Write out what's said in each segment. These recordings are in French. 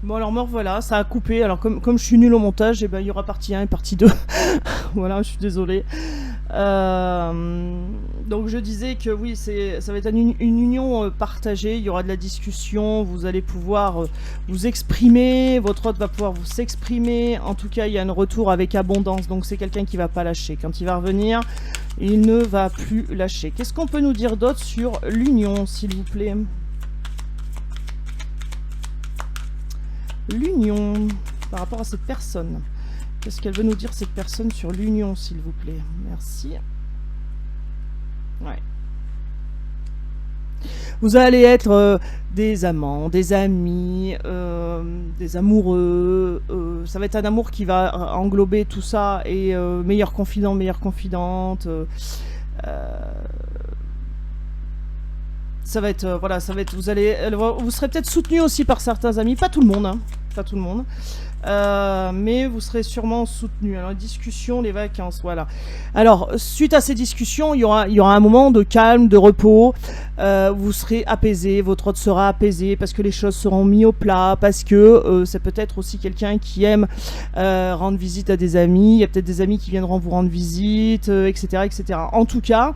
Bon alors me voilà, ça a coupé. Alors comme je suis nulle au montage, eh ben, il y aura partie 1 et partie 2. Voilà, je suis désolée. Donc je disais que oui, ça va être une union partagée, il y aura de la discussion, vous allez pouvoir vous exprimer, votre hôte va pouvoir vous s'exprimer. En tout cas, il y a un retour avec abondance, donc c'est quelqu'un qui va pas lâcher. Quand il va revenir, il ne va plus lâcher. Qu'est-ce qu'on peut nous dire d'autre sur l'union, s'il vous plaît? L'union, par rapport à cette personne. Qu'est-ce qu'elle veut nous dire, cette personne, sur l'union, s'il vous plaît? Merci. Ouais. Vous allez être des amants, des amis, des amoureux. Ça va être un amour qui va englober tout ça, et meilleur confident, meilleure confidente. Ça va être, voilà, ça va être, vous serez peut-être soutenu aussi par certains amis, pas tout le monde, hein, pas tout le monde. Mais vous serez sûrement soutenu. Alors, les discussions, les vacances, voilà. Alors, suite à ces discussions, il y aura un moment de calme, de repos. Vous serez apaisé, votre hôte sera apaisé parce que les choses seront mises au plat, parce que c'est peut-être aussi quelqu'un qui aime rendre visite à des amis. Il y a peut-être des amis qui viendront vous rendre visite, etc., etc. En tout cas,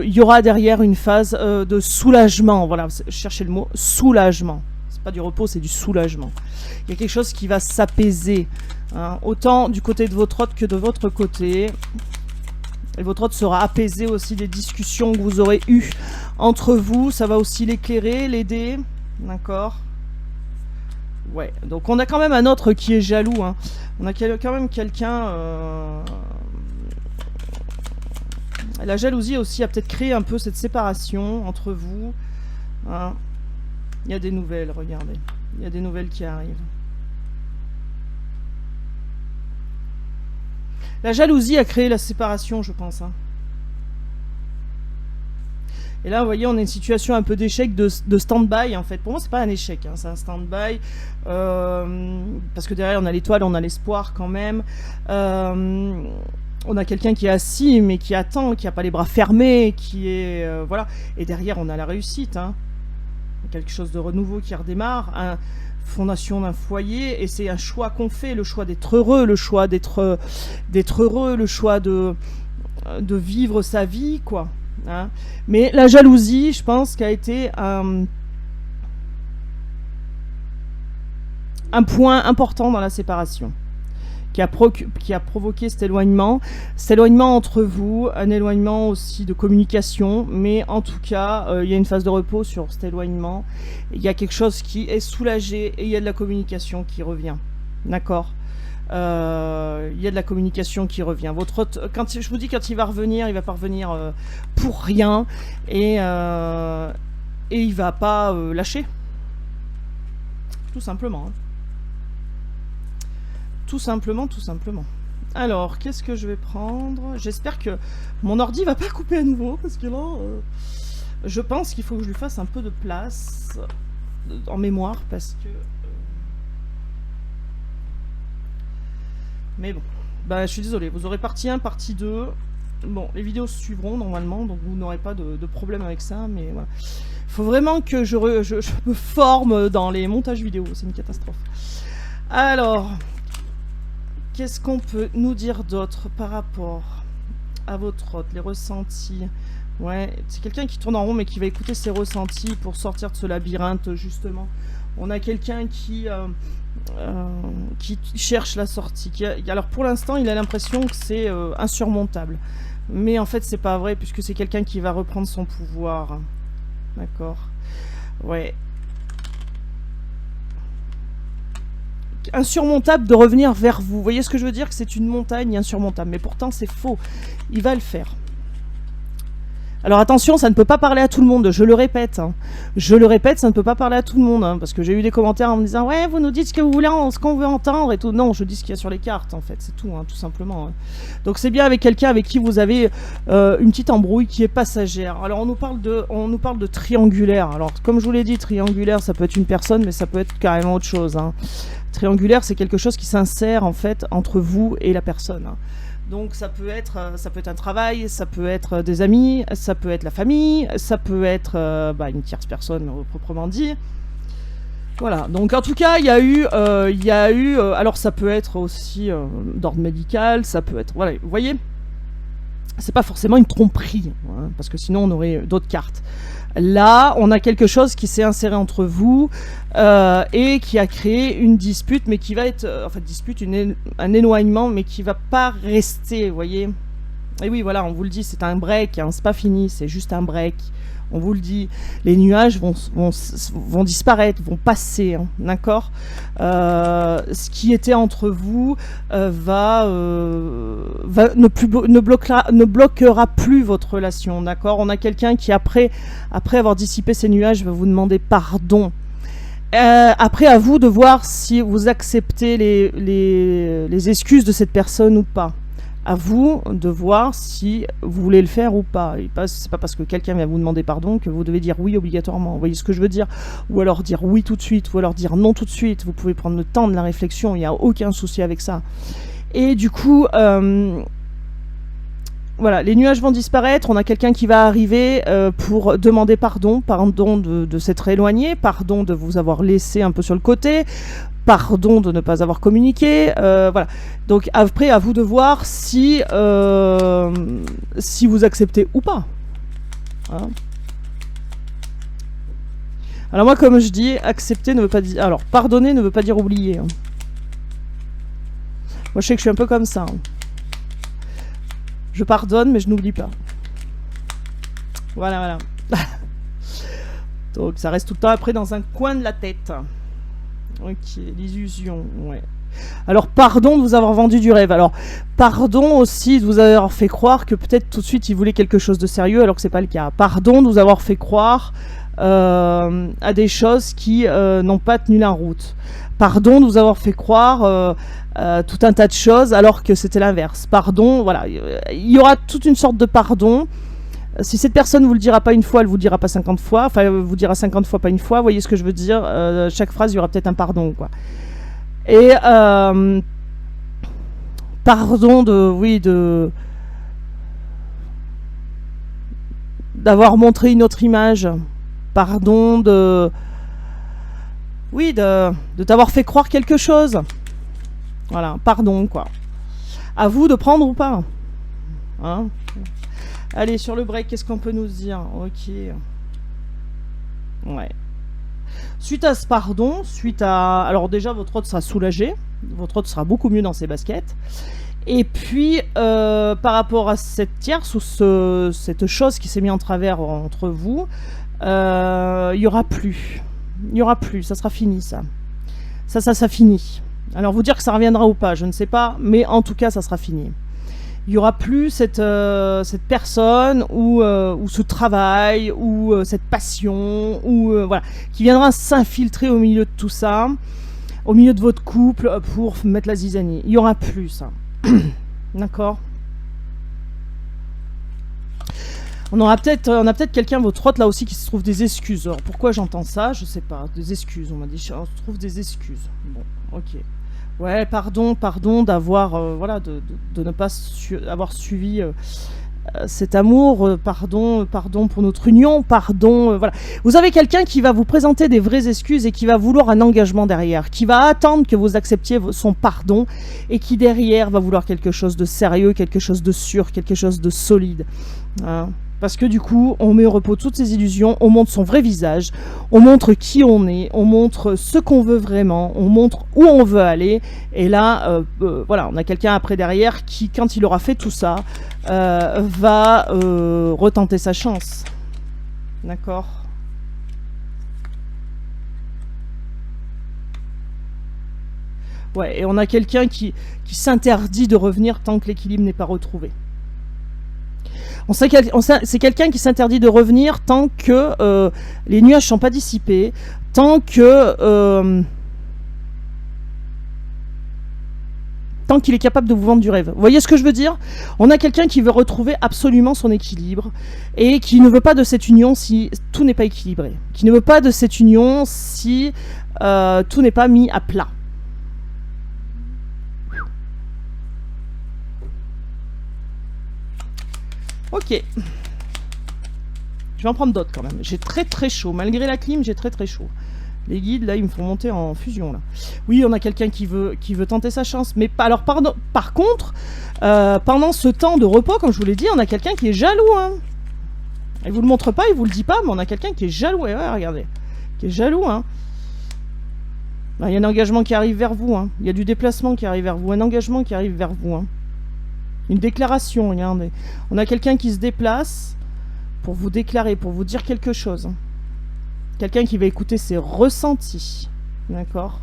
il y aura derrière une phase de soulagement. Voilà, cherchez le mot, soulagement. C'est pas du repos, c'est du soulagement. Il y a quelque chose qui va s'apaiser, hein, autant du côté de votre hôte que de votre côté. Et votre hôte sera apaisé aussi des discussions que vous aurez eues entre vous. Ça va aussi l'éclairer, l'aider. D'accord? Ouais, donc on a quand même un autre qui est jaloux, hein. On a quand même quelqu'un... La jalousie aussi a peut-être créé un peu cette séparation entre vous, hein. Il y a des nouvelles, regardez. Il y a des nouvelles qui arrivent. La jalousie a créé la séparation, je pense, hein. Et là, vous voyez, on a une situation un peu d'échec, de stand-by, en fait. Pour moi, c'est pas un échec, hein, c'est un stand-by. Parce que derrière, on a l'étoile, on a l'espoir quand même. On a quelqu'un qui est assis, mais qui attend, qui n'a pas les bras fermés, qui est... voilà. Et derrière, on a la réussite, hein. Quelque chose de renouveau qui redémarre, fondation d'un foyer, et c'est un choix qu'on fait, le choix d'être heureux, le choix d'être heureux, le choix de vivre sa vie, quoi, hein. Mais la jalousie, je pense, qu'a été un point important dans la séparation, qui a provoqué cet éloignement entre vous, un éloignement aussi de communication, mais en tout cas, il y a une phase de repos sur cet éloignement, il y a quelque chose qui est soulagé, et il y a de la communication qui revient, d'accord? Il y a de la communication qui revient. Votre hôte, je vous dis, quand il va revenir, il va pas revenir pour rien, et il va pas lâcher, tout simplement, hein. Tout simplement, tout simplement. Alors, qu'est-ce que je vais prendre? J'espère que mon ordi va pas couper à nouveau, parce que là, je pense qu'il faut que je lui fasse un peu de place en mémoire, parce que... Mais bon, bah, je suis désolée, vous aurez partie 1, partie 2. Bon, les vidéos suivront normalement, donc vous n'aurez pas de problème avec ça, mais voilà. Il faut vraiment que je me forme dans les montages vidéo, c'est une catastrophe. Alors... Qu'est-ce qu'on peut nous dire d'autre par rapport à votre hôte, les ressentis? Ouais, c'est quelqu'un qui tourne en rond, mais qui va écouter ses ressentis pour sortir de ce labyrinthe, justement. On a quelqu'un qui cherche la sortie. Alors pour l'instant, il a l'impression que c'est insurmontable. Mais en fait, c'est pas vrai, puisque c'est quelqu'un qui va reprendre son pouvoir. D'accord. Ouais. Insurmontable de revenir vers vous. Vous voyez ce que je veux dire? Que c'est une montagne insurmontable. Mais pourtant, c'est faux. Il va le faire. Alors attention, ça ne peut pas parler à tout le monde, je le répète. Hein. Je le répète, ça ne peut pas parler à tout le monde. Hein, parce que j'ai eu des commentaires en me disant « Ouais, vous nous dites ce que vous voulez, ce qu'on veut entendre et tout. » Non, je dis ce qu'il y a sur les cartes, en fait. C'est tout, hein, tout simplement. Hein. Donc c'est bien avec quelqu'un avec qui vous avez une petite embrouille qui est passagère. Alors on nous parle de triangulaire. Alors comme je vous l'ai dit, triangulaire, ça peut être une personne, mais ça peut être carrément autre chose. Hein. Triangulaire, c'est quelque chose qui s'insère, en fait, entre vous et la personne. Hein. Donc ça peut être un travail, ça peut être des amis, ça peut être la famille, ça peut être une tierce personne proprement dit. Voilà, donc en tout cas, alors ça peut être aussi d'ordre médical, ça peut être, voilà, vous voyez, c'est pas forcément une tromperie, hein, parce que sinon on aurait d'autres cartes. Là, on a quelque chose qui s'est inséré entre vous et qui a créé une dispute, mais qui va être, enfin dispute, un éloignement, mais qui va pas rester, vous voyez. Et oui, voilà, on vous le dit, c'est un break, hein, c'est pas fini, c'est juste un break. On vous le dit, les nuages vont disparaître, vont passer, hein, d'accord. Ce qui était entre vous ne bloquera plus votre relation, d'accord. On a quelqu'un qui, après avoir dissipé ces nuages, va vous demander pardon. Après, à vous de voir si vous acceptez les excuses de cette personne ou pas. À vous de voir si vous voulez le faire ou pas. C'est pas parce que quelqu'un vient vous demander pardon que vous devez dire oui obligatoirement. Vous voyez ce que je veux dire? Ou alors dire oui tout de suite, ou alors dire non tout de suite. Vous pouvez prendre le temps de la réflexion, il n'y a aucun souci avec ça. Et du coup, voilà, les nuages vont disparaître. On a quelqu'un qui va arriver pour demander pardon de s'être éloigné, pardon de vous avoir laissé un peu sur le côté, pardon de ne pas avoir communiqué, voilà. Donc après, à vous de voir si vous acceptez ou pas. Hein. Alors moi, comme je dis, accepter ne veut pas dire... Alors, pardonner ne veut pas dire oublier. Hein. Moi, je sais que je suis un peu comme ça. Hein. Je pardonne, mais je n'oublie pas. Voilà, voilà. Donc ça reste tout le temps après dans un coin de la tête. Ok, l'illusion, ouais. Alors, pardon de vous avoir vendu du rêve. Alors, pardon aussi de vous avoir fait croire que peut-être tout de suite il voulait quelque chose de sérieux alors que c'est pas le cas. Pardon de vous avoir fait croire à des choses qui n'ont pas tenu la route. Pardon de vous avoir fait croire tout un tas de choses alors que c'était l'inverse. Pardon, voilà. Il y aura toute une sorte de pardon. Si cette personne vous le dira pas une fois, elle vous le dira pas 50 fois. Enfin, elle vous dira 50 fois, pas une fois. Vous voyez ce que je veux dire? Chaque phrase, il y aura peut-être un pardon, quoi. Et pardon d'avoir montré une autre image. Pardon de t'avoir fait croire quelque chose. Voilà, pardon, quoi. À vous de prendre ou pas. Hein? Allez, sur le break, qu'est-ce qu'on peut nous dire? Ok. Ouais. Suite à ce pardon, alors déjà, votre hôte sera soulagé. Votre hôte sera beaucoup mieux dans ses baskets. Et puis, par rapport à cette tierce ou cette chose qui s'est mise en travers entre vous, il n'y aura plus. Il n'y aura plus, ça sera fini, ça. Ça finit. Alors, vous dire que ça reviendra ou pas, je ne sais pas, mais en tout cas, ça sera fini. Il n'y aura plus cette personne ou ce travail ou cette passion ou voilà, qui viendra s'infiltrer au milieu de tout ça, au milieu de votre couple pour mettre la zizanie. Il n'y aura plus ça. D'accord. On a peut-être quelqu'un, votre hôte là aussi, qui se trouve des excuses. Alors pourquoi j'entends ça? Je sais pas. Des excuses, on m'a dit. On se trouve des excuses. Bon, ok. Ouais, pardon d'avoir, voilà, de ne pas avoir suivi cet amour, pardon pour notre union, pardon, voilà. Vous avez quelqu'un qui va vous présenter des vraies excuses et qui va vouloir un engagement derrière, qui va attendre que vous acceptiez son pardon et qui derrière va vouloir quelque chose de sérieux, quelque chose de sûr, quelque chose de solide. Hein. Parce que du coup, on met au repos toutes ces illusions, on montre son vrai visage, on montre qui on est, on montre ce qu'on veut vraiment, on montre où on veut aller. Et là, voilà, on a quelqu'un après derrière qui, quand il aura fait tout ça, va retenter sa chance. D'accord ? Ouais, et on a quelqu'un qui s'interdit de revenir tant que l'équilibre n'est pas retrouvé. C'est quelqu'un qui s'interdit de revenir tant que les nuages ne sont pas dissipés, tant qu'il est capable de vous vendre du rêve. Vous voyez ce que je veux dire? On a quelqu'un qui veut retrouver absolument son équilibre et qui ne veut pas de cette union si tout n'est pas équilibré. Qui ne veut pas de cette union si tout n'est pas mis à plat. Ok. Je vais en prendre d'autres quand même. J'ai très très chaud. Malgré la clim, j'ai très très chaud. Les guides, là, ils me font monter en fusion, là. Oui, on a quelqu'un qui veut tenter sa chance. Mais alors, pardon, par contre, pendant ce temps de repos, comme je vous l'ai dit, on a quelqu'un qui est jaloux, hein. Il vous le montre pas, il vous le dit pas, mais on a quelqu'un qui est jaloux. Et ouais, regardez. Qui est jaloux, hein. Il y a un engagement qui arrive vers vous, hein. Il y a du déplacement qui arrive vers vous. Un engagement qui arrive vers vous, hein. Une déclaration, regardez. On a quelqu'un qui se déplace pour vous déclarer, pour vous dire quelque chose, hein. Quelqu'un qui va écouter ses ressentis. D'accord.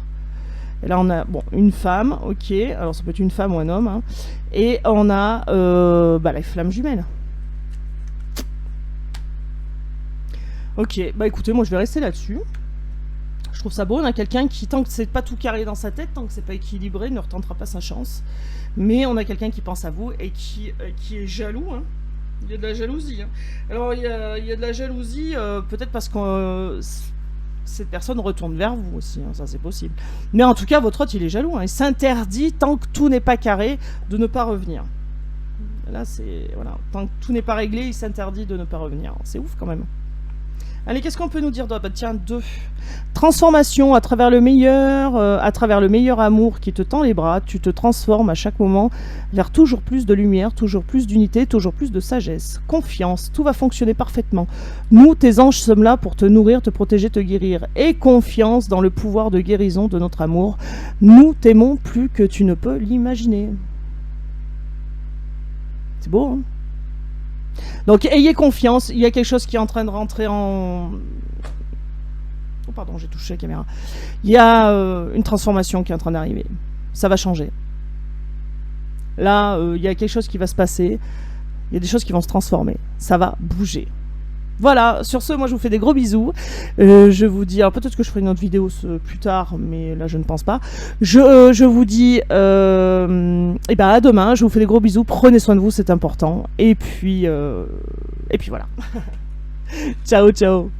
Et là, on a une femme, ok. Alors, ça peut être une femme ou un homme, hein. Et on a la flamme jumelle. Ok, écoutez, moi je vais rester là-dessus. Je trouve ça beau, on a quelqu'un qui, tant que c'est pas tout carré dans sa tête, tant que c'est pas équilibré, ne retentera pas sa chance. Mais on a quelqu'un qui pense à vous et qui est jaloux, hein. Il y a de la jalousie, hein. Alors il y a de la jalousie, peut-être parce que cette personne retourne vers vous aussi, hein, ça c'est possible. Mais en tout cas, votre hôte, il est jaloux, hein. Il s'interdit, tant que tout n'est pas carré, de ne pas revenir. Là, c'est... Voilà. Tant que tout n'est pas réglé, il s'interdit de ne pas revenir. C'est ouf quand même. Allez, qu'est-ce qu'on peut nous dire d'autre? Tiens, 2. Transformation à travers le meilleur amour qui te tend les bras, tu te transformes à chaque moment vers toujours plus de lumière, toujours plus d'unité, toujours plus de sagesse. Confiance, tout va fonctionner parfaitement. Nous, tes anges, sommes là pour te nourrir, te protéger, te guérir. Et confiance dans le pouvoir de guérison de notre amour. Nous t'aimons plus que tu ne peux l'imaginer. C'est beau, hein? Donc, ayez confiance, il y a quelque chose qui est en train de rentrer en... Oh, pardon, j'ai touché la caméra. Il y a une transformation qui est en train d'arriver. Ça va changer. Là, il y a quelque chose qui va se passer. Il y a des choses qui vont se transformer. Ça va bouger. Voilà, sur ce, moi je vous fais des gros bisous. Je vous dis, alors peut-être que je ferai une autre vidéo plus tard, mais là je ne pense pas. Je vous dis, à demain. Je vous fais des gros bisous. Prenez soin de vous, c'est important. Et puis voilà. Ciao, ciao.